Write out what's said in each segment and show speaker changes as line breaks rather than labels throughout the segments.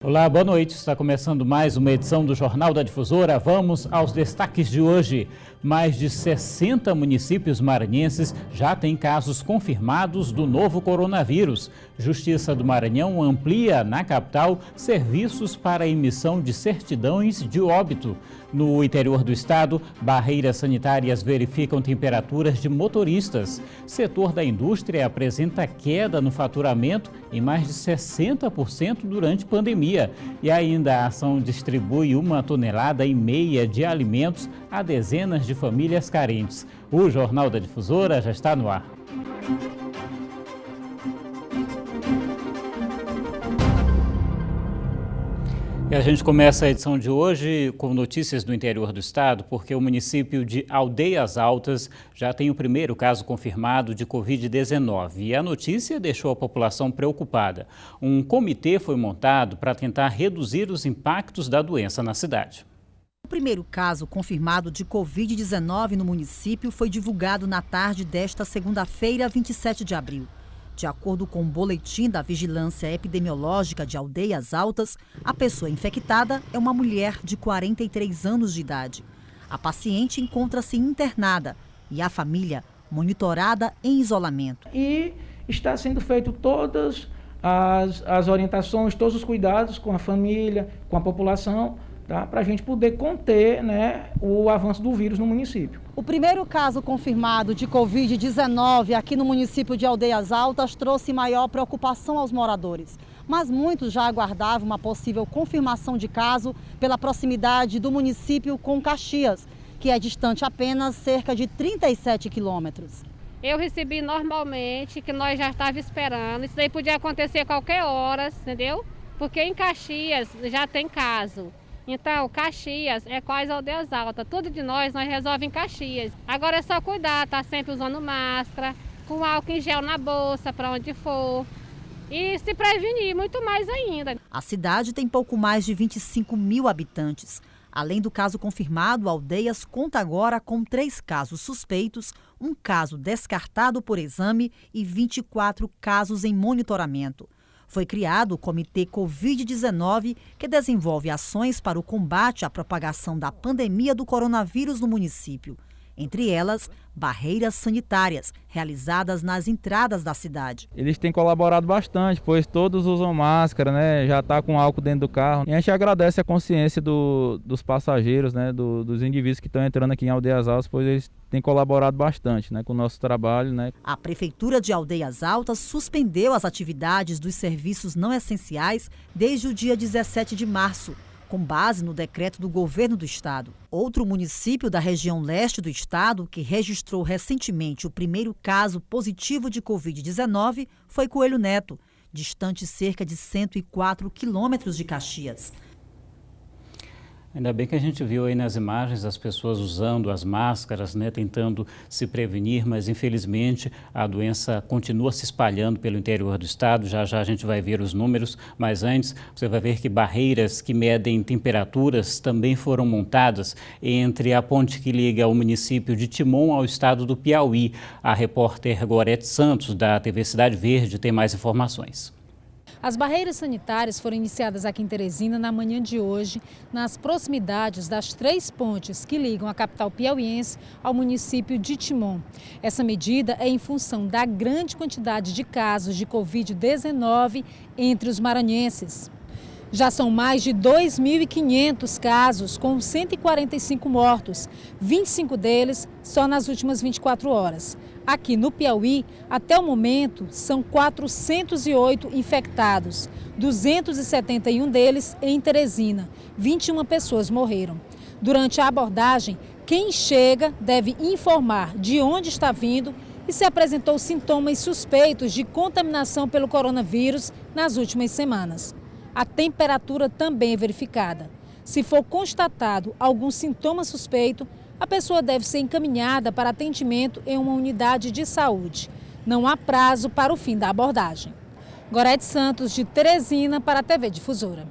Olá, boa noite. Está começando mais uma edição do Jornal da Difusora. Vamos aos destaques de hoje. Mais de 60 municípios maranhenses já têm casos confirmados do novo coronavírus. Justiça do Maranhão amplia na capital serviços para emissão de certidões de óbito. No interior do estado, barreiras sanitárias verificam temperaturas de motoristas. Setor da indústria apresenta queda no faturamento em mais de 60% durante pandemia. E ainda a ação distribui 1,5 tonelada de alimentos a dezenas de famílias carentes. O Jornal da Difusora já está no ar. E a gente começa a edição de hoje com notícias do interior do estado, porque o município de Aldeias Altas já tem o primeiro caso confirmado de Covid-19. E a notícia deixou a população preocupada. Um comitê foi montado para tentar reduzir os impactos da doença na cidade.
O primeiro caso confirmado de Covid-19 no município foi divulgado na tarde desta segunda-feira, 27 de abril. De acordo com o boletim da Vigilância Epidemiológica de Aldeias Altas, a pessoa infectada é uma mulher de 43 anos de idade. A paciente encontra-se internada e a família monitorada em isolamento.
E está sendo feito todas as orientações, todos os cuidados com a família, com a população, tá? Para a gente poder conter, o avanço do vírus no município.
O primeiro caso confirmado de Covid-19 aqui no município de Aldeias Altas trouxe maior preocupação aos moradores. Mas muitos já aguardavam uma possível confirmação de caso pela proximidade do município com Caxias, que é distante apenas cerca de 37 quilômetros.
Eu recebi normalmente, que nós já estávamos esperando. Isso daí podia acontecer a qualquer hora, entendeu? Porque em Caxias já tem caso. Então, Caxias é quase Aldeias Altas. Tudo de nós resolve em Caxias. Agora é só cuidar, tá sempre usando máscara, com álcool em gel na bolsa, para onde for. E se prevenir, muito mais ainda.
A cidade tem pouco mais de 25 mil habitantes. Além do caso confirmado, Aldeias conta agora com 3 casos suspeitos, um caso descartado por exame e 24 casos em monitoramento. Foi criado o Comitê Covid-19, que desenvolve ações para o combate à propagação da pandemia do coronavírus no município. Entre elas, barreiras sanitárias, realizadas nas entradas da cidade.
Eles têm colaborado bastante, pois todos usam máscara, já está com álcool dentro do carro. E a gente agradece a consciência dos passageiros, dos indivíduos que estão entrando aqui em Aldeias Altas, pois eles têm colaborado bastante com o nosso trabalho.
A Prefeitura de Aldeias Altas suspendeu as atividades dos serviços não essenciais desde o dia 17 de março. Com base no decreto do governo do estado. Outro município da região leste do estado que registrou recentemente o primeiro caso positivo de Covid-19 foi Coelho Neto, distante cerca de 104 quilômetros de Caxias.
Ainda bem que a gente viu aí nas imagens as pessoas usando as máscaras, tentando se prevenir, mas infelizmente a doença continua se espalhando pelo interior do estado. Já já a gente vai ver os números, mas antes você vai ver que barreiras que medem temperaturas também foram montadas entre a ponte que liga o município de Timon ao estado do Piauí. A repórter Gorete Santos, da TV Cidade Verde, tem mais informações.
As barreiras sanitárias foram iniciadas aqui em Teresina na manhã de hoje, nas proximidades das 3 pontes que ligam a capital piauiense ao município de Timon. Essa medida é em função da grande quantidade de casos de Covid-19 entre os maranhenses. Já são mais de 2.500 casos, com 145 mortos, 25 deles só nas últimas 24 horas. Aqui no Piauí, até o momento, são 408 infectados, 271 deles em Teresina. 21 pessoas morreram. Durante a abordagem, quem chega deve informar de onde está vindo e se apresentou sintomas suspeitos de contaminação pelo coronavírus nas últimas semanas. A temperatura também é verificada. Se for constatado algum sintoma suspeito, a pessoa deve ser encaminhada para atendimento em uma unidade de saúde. Não há prazo para o fim da abordagem. Gorete Santos, de Teresina, para a TV Difusora.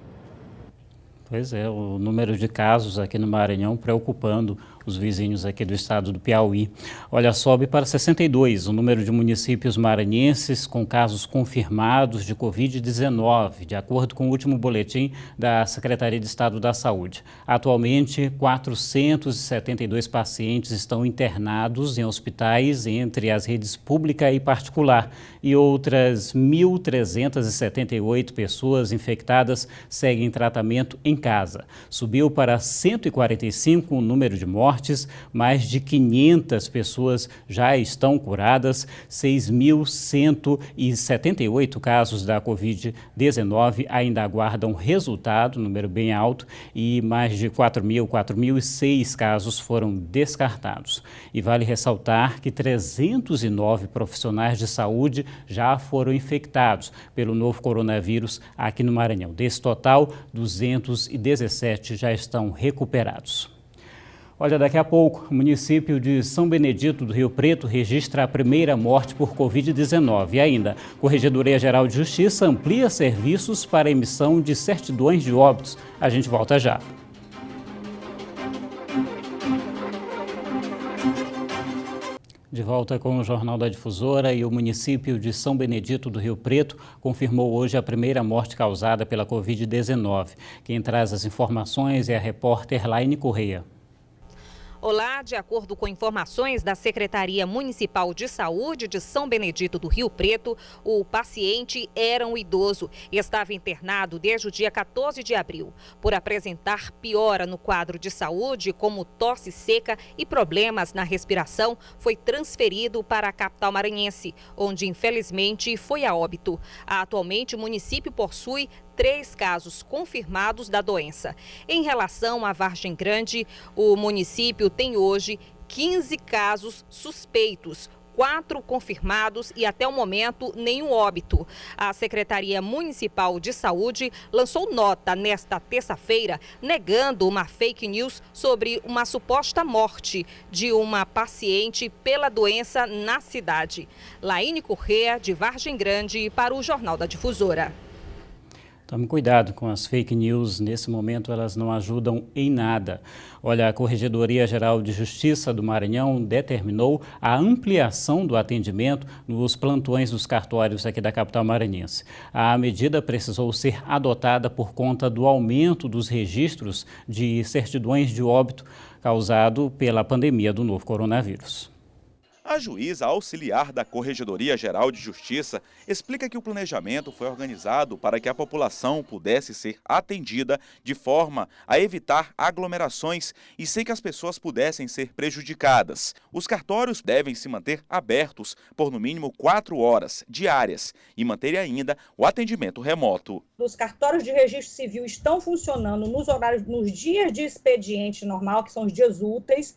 Pois é, o número de casos aqui no Maranhão preocupando os vizinhos aqui do estado do Piauí. Olha, sobe para 62 o número de municípios maranhenses com casos confirmados de Covid-19, de acordo com o último boletim da Secretaria de Estado da Saúde. Atualmente, 472 pacientes estão internados em hospitais entre as redes pública e particular e outras 1.378 pessoas infectadas seguem em tratamento em casa. Subiu para 145 o número de mortes, mais de 500 pessoas já estão curadas, 6.178 casos da Covid-19 ainda aguardam resultado, número bem alto, e mais de 4.006 casos foram descartados. E vale ressaltar que 309 profissionais de saúde já foram infectados pelo novo coronavírus aqui no Maranhão. Desse total, 217 já estão recuperados. Olha, daqui a pouco, o município de São Benedito do Rio Preto registra a primeira morte por Covid-19. E ainda, a Corregedoria Geral de Justiça amplia serviços para emissão de certidões de óbitos. A gente volta já. De volta com o Jornal da Difusora, e o município de São Benedito do Rio Preto confirmou hoje a primeira morte causada pela Covid-19. Quem traz as informações é a repórter Laine Correia.
Olá, de acordo com informações da Secretaria Municipal de Saúde de São Benedito do Rio Preto, o paciente era um idoso e estava internado desde o dia 14 de abril. Por apresentar piora no quadro de saúde, como tosse seca e problemas na respiração, foi transferido para a capital maranhense, onde infelizmente foi a óbito. Atualmente o município possui 3 casos confirmados da doença. Em relação à Vargem Grande, o município tem hoje 15 casos suspeitos, 4 confirmados e até o momento nenhum óbito. A Secretaria Municipal de Saúde lançou nota nesta terça-feira negando uma fake news sobre uma suposta morte de uma paciente pela doença na cidade. Laine Correia, de Vargem Grande, para o Jornal da Difusora.
Tome cuidado com as fake news, nesse momento elas não ajudam em nada. Olha, a Corregedoria Geral de Justiça do Maranhão determinou a ampliação do atendimento nos plantões dos cartórios aqui da capital maranhense. A medida precisou ser adotada por conta do aumento dos registros de certidões de óbito causado pela pandemia do novo coronavírus.
A juíza auxiliar da Corregedoria Geral de Justiça explica que o planejamento foi organizado para que a população pudesse ser atendida de forma a evitar aglomerações e sem que as pessoas pudessem ser prejudicadas. Os cartórios devem se manter abertos por no mínimo 4 horas diárias e manter ainda o atendimento remoto.
Os cartórios de registro civil estão funcionando nos dias de expediente normal, que são os dias úteis,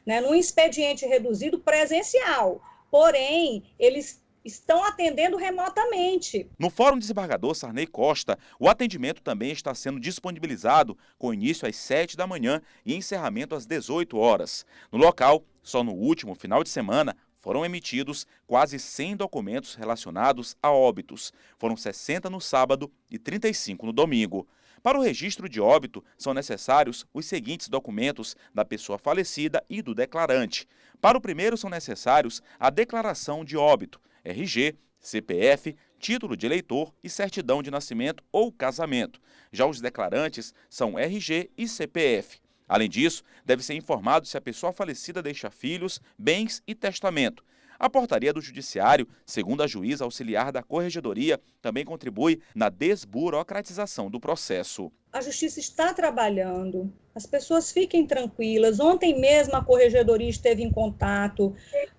num expediente reduzido presencial, porém, eles estão atendendo remotamente.
No Fórum Desembargador Sarney Costa, o atendimento também está sendo disponibilizado com início às 7 da manhã e encerramento às 18 horas. No local, só no último final de semana, foram emitidos quase 100 documentos relacionados a óbitos. Foram 60 no sábado e 35 no domingo. Para o registro de óbito, são necessários os seguintes documentos da pessoa falecida e do declarante. Para o primeiro, são necessários a declaração de óbito, RG, CPF, título de eleitor e certidão de nascimento ou casamento. Já os declarantes são RG e CPF. Além disso, deve ser informado se a pessoa falecida deixa filhos, bens e testamento. A portaria do Judiciário, segundo a juíza auxiliar da Corregedoria, também contribui na desburocratização do processo.
A Justiça está trabalhando, as pessoas fiquem tranquilas. Ontem mesmo a Corregedoria esteve em contato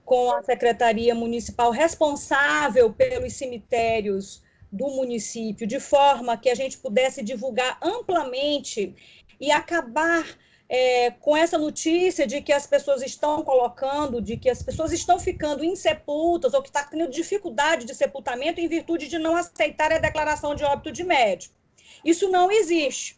com a Secretaria Municipal responsável pelos cemitérios do município, de forma que a gente pudesse divulgar amplamente e acabar com essa notícia de que as pessoas estão colocando, de que as pessoas estão ficando insepultas ou que estão tendo dificuldade de sepultamento em virtude de não aceitar a declaração de óbito de médico. Isso não existe.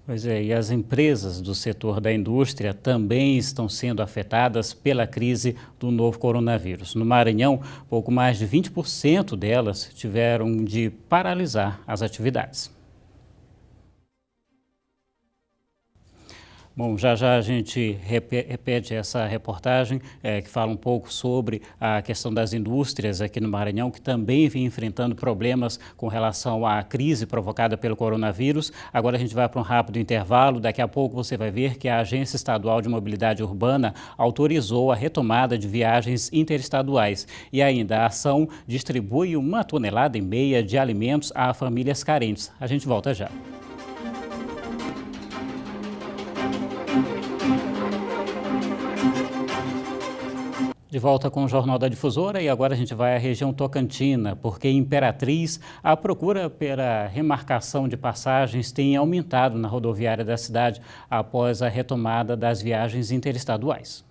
Pois é, e as empresas do setor da indústria também estão sendo afetadas pela crise do novo coronavírus. No Maranhão, pouco mais de 20% delas tiveram de paralisar as atividades. Bom, já a gente repete essa reportagem que fala um pouco sobre a questão das indústrias aqui no Maranhão, que também vem enfrentando problemas com relação à crise provocada pelo coronavírus. Agora a gente vai para um rápido intervalo. Daqui a pouco você vai ver que a Agência Estadual de Mobilidade Urbana autorizou a retomada de viagens interestaduais. E ainda a ação distribui 1,5 tonelada de alimentos a famílias carentes. A gente volta já. De volta com o Jornal da Difusora e agora a gente vai à região tocantina, porque em Imperatriz a procura pela remarcação de passagens tem aumentado na rodoviária da cidade após a retomada das viagens interestaduais.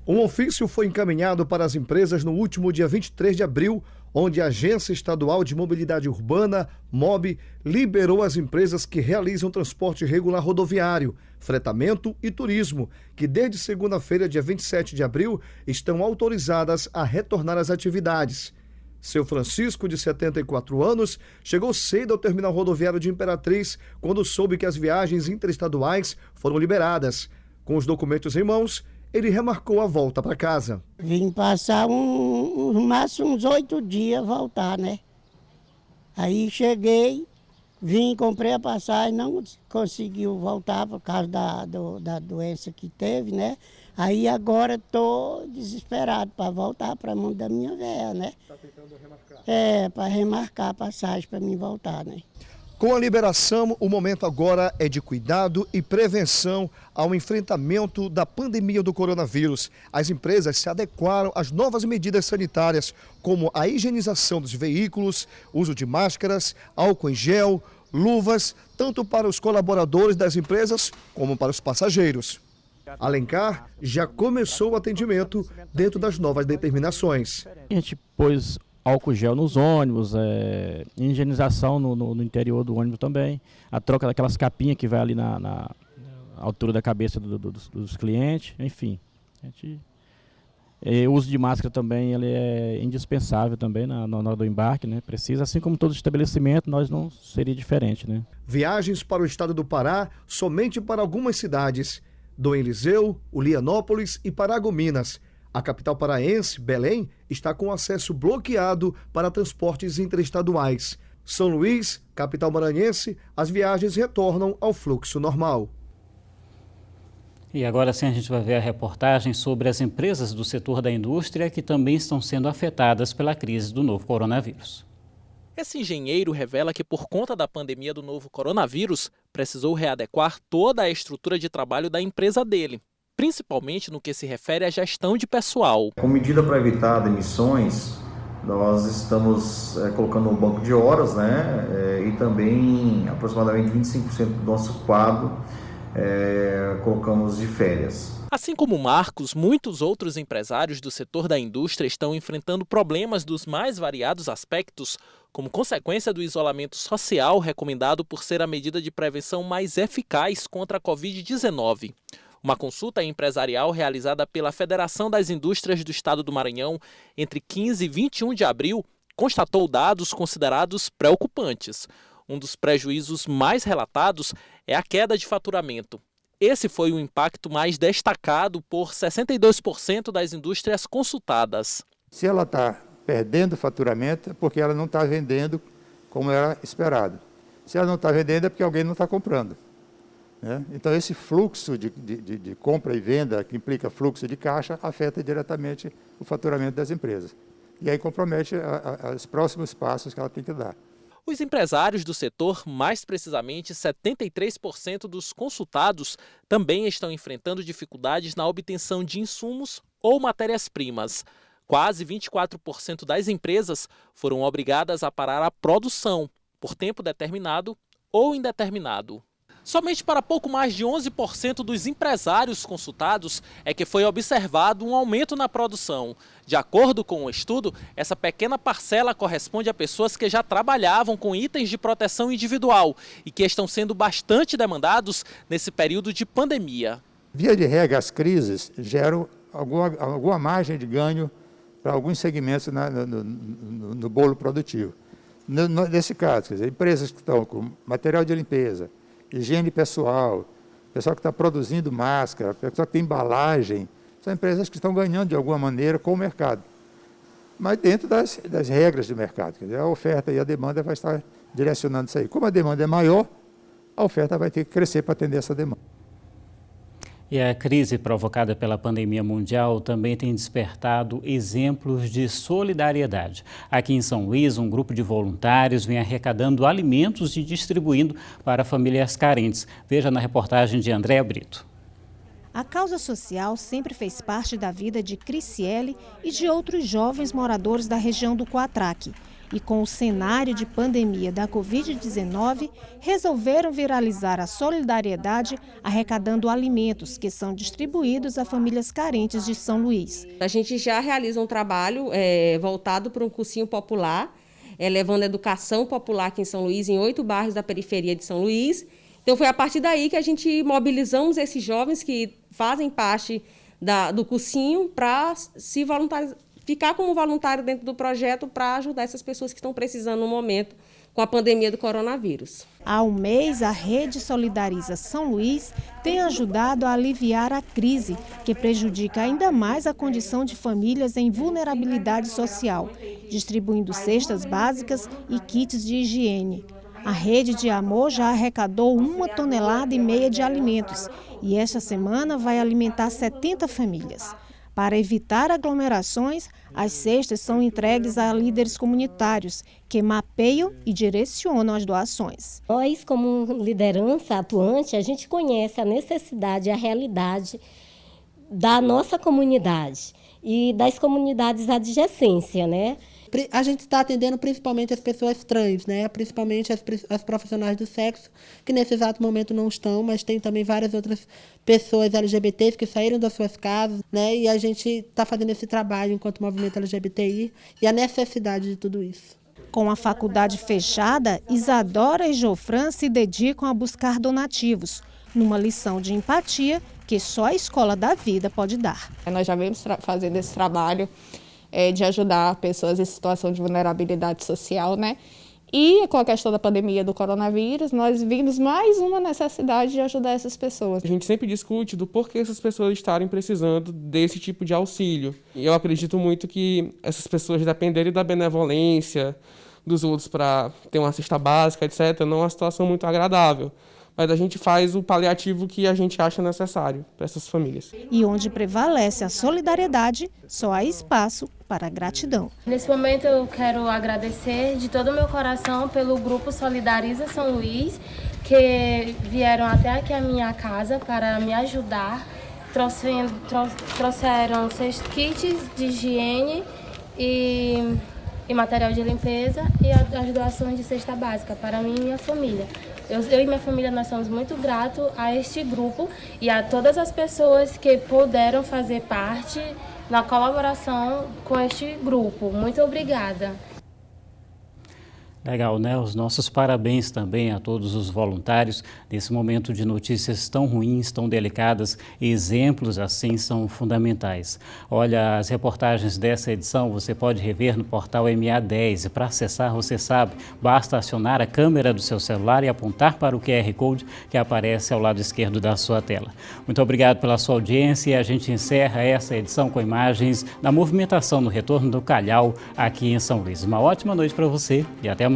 Um ofício foi encaminhado para as empresas no último dia 23 de abril, onde a Agência Estadual de Mobilidade Urbana, MOB, liberou as empresas que realizam transporte regular rodoviário, fretamento e turismo, que desde segunda-feira, dia 27 de abril, estão autorizadas a retornar às atividades. Seu Francisco, de 74 anos, chegou cedo ao terminal rodoviário de Imperatriz quando soube que as viagens interestaduais foram liberadas. Com os documentos em mãos, ele remarcou a volta para casa.
Vim passar máximo uns 8 dias voltar, né? Aí cheguei, vim, comprei a passagem, não conseguiu voltar por causa da doença que teve, né? Aí agora estou desesperado para voltar para o mundo da minha véia, né? Está tentando remarcar? Para remarcar a passagem para mim voltar, né?
Com a liberação, o momento agora é de cuidado e prevenção ao enfrentamento da pandemia do coronavírus. As empresas se adequaram às novas medidas sanitárias, como a higienização dos veículos, uso de máscaras, álcool em gel, luvas, tanto para os colaboradores das empresas como para os passageiros. Alencar já começou o atendimento dentro das novas determinações.
A gente pôs álcool gel nos ônibus, higienização no interior do ônibus também, a troca daquelas capinhas que vai ali na altura da cabeça dos clientes, enfim. O uso de máscara também ele é indispensável também na hora do embarque, né? Precisa, assim como todo estabelecimento, nós não seria diferente, né?
Viagens para o estado do Pará somente para algumas cidades, Dom Eliseu, Ulianópolis e Paragominas. A capital paraense, Belém, está com acesso bloqueado para transportes interestaduais. São Luís, capital maranhense, as viagens retornam ao fluxo normal.
E agora sim a gente vai ver a reportagem sobre as empresas do setor da indústria que também estão sendo afetadas pela crise do novo coronavírus.
Esse engenheiro revela que, por conta da pandemia do novo coronavírus, precisou readequar toda a estrutura de trabalho da empresa dele, principalmente no que se refere à gestão de pessoal.
Com medida para evitar demissões, nós estamos colocando um banco de horas, né? E também aproximadamente 25% do nosso quadro colocamos de férias.
Assim como Marcos, muitos outros empresários do setor da indústria estão enfrentando problemas dos mais variados aspectos, como consequência do isolamento social recomendado por ser a medida de prevenção mais eficaz contra a Covid-19. Uma consulta empresarial realizada pela Federação das Indústrias do Estado do Maranhão entre 15 e 21 de abril constatou dados considerados preocupantes. Um dos prejuízos mais relatados é a queda de faturamento. Esse foi o impacto mais destacado por 62% das indústrias consultadas.
Se ela está perdendo faturamento, é porque ela não está vendendo como era esperado. Se ela não está vendendo, é porque alguém não está comprando. Então, esse fluxo de compra e venda, que implica fluxo de caixa, afeta diretamente o faturamento das empresas. E aí compromete os próximos passos que ela tem que dar.
Os empresários do setor, mais precisamente 73% dos consultados, também estão enfrentando dificuldades na obtenção de insumos ou matérias-primas. Quase 24% das empresas foram obrigadas a parar a produção, por tempo determinado ou indeterminado. Somente para pouco mais de 11% dos empresários consultados é que foi observado um aumento na produção. De acordo com o estudo, essa pequena parcela corresponde a pessoas que já trabalhavam com itens de proteção individual e que estão sendo bastante demandados nesse período de pandemia.
Via de regra, as crises geram alguma margem de ganho para alguns segmentos no bolo produtivo. Nesse caso, quer dizer, empresas que estão com material de limpeza, higiene pessoal, pessoal que está produzindo máscara, pessoal que tem embalagem, são empresas que estão ganhando de alguma maneira com o mercado. Mas dentro das regras do mercado. Quer dizer, a oferta e a demanda vai estar direcionando isso aí. Como a demanda é maior, a oferta vai ter que crescer para atender essa demanda.
E a crise provocada pela pandemia mundial também tem despertado exemplos de solidariedade. Aqui em São Luís, um grupo de voluntários vem arrecadando alimentos e distribuindo para famílias carentes. Veja na reportagem de Andréa Brito.
A causa social sempre fez parte da vida de Criciele e de outros jovens moradores da região do Coatraque. E com o cenário de pandemia da Covid-19, resolveram viralizar a solidariedade arrecadando alimentos que são distribuídos a famílias carentes de São Luís.
A gente já realiza um trabalho voltado para um cursinho popular, levando educação popular aqui em São Luís, em 8 bairros da periferia de São Luís. Então foi a partir daí que a gente mobilizamos esses jovens que fazem parte do cursinho para se voluntarizar, ficar como voluntário dentro do projeto para ajudar essas pessoas que estão precisando no momento com a pandemia do coronavírus.
Há um mês, a Rede Solidariza São Luís tem ajudado a aliviar a crise, que prejudica ainda mais a condição de famílias em vulnerabilidade social, distribuindo cestas básicas e kits de higiene. A Rede de Amor já arrecadou 1,5 toneladas de alimentos e esta semana vai alimentar 70 famílias. Para evitar aglomerações, as cestas são entregues a líderes comunitários, que mapeiam e direcionam as doações.
Nós, como liderança atuante, a gente conhece a necessidade e a realidade da nossa comunidade e das comunidades adjacências, né?
A gente está atendendo principalmente as pessoas trans, né? Principalmente as profissionais do sexo, que nesse exato momento não estão, mas tem também várias outras pessoas LGBTs que saíram das suas casas, né? E a gente está fazendo esse trabalho enquanto movimento LGBTI e a necessidade de tudo isso.
Com a faculdade fechada, Isadora e Jofran se dedicam a buscar donativos, numa lição de empatia que só a Escola da Vida pode dar.
Nós já vemos fazendo esse trabalho de ajudar pessoas em situação de vulnerabilidade social, né? E com a questão da pandemia do coronavírus, nós vimos mais uma necessidade de ajudar essas pessoas.
A gente sempre discute do porquê essas pessoas estarem precisando desse tipo de auxílio. E eu acredito muito que essas pessoas dependerem da benevolência dos outros para ter uma cesta básica, etc., não é uma situação muito agradável. Mas a gente faz o paliativo que a gente acha necessário para essas famílias.
E onde prevalece a solidariedade, só há espaço para a gratidão.
Nesse momento eu quero agradecer de todo o meu coração pelo Grupo Solidariza São Luís, que vieram até aqui à minha casa para me ajudar. Trouxeram 6 kits de higiene e material de limpeza e as doações de cesta básica para mim e minha família. Eu e minha família, nós somos muito gratos a este grupo e a todas as pessoas que puderam fazer parte na colaboração com este grupo. Muito obrigada.
Legal, né? Os nossos parabéns também a todos os voluntários. Nesse momento de notícias tão ruins, tão delicadas, exemplos assim são fundamentais. Olha, as reportagens dessa edição você pode rever no portal MA10. E para acessar, você sabe, basta acionar a câmera do seu celular e apontar para o QR Code que aparece ao lado esquerdo da sua tela. Muito obrigado pela sua audiência e a gente encerra essa edição com imagens da movimentação no retorno do Calhau aqui em São Luís. Uma ótima noite para você e até amanhã.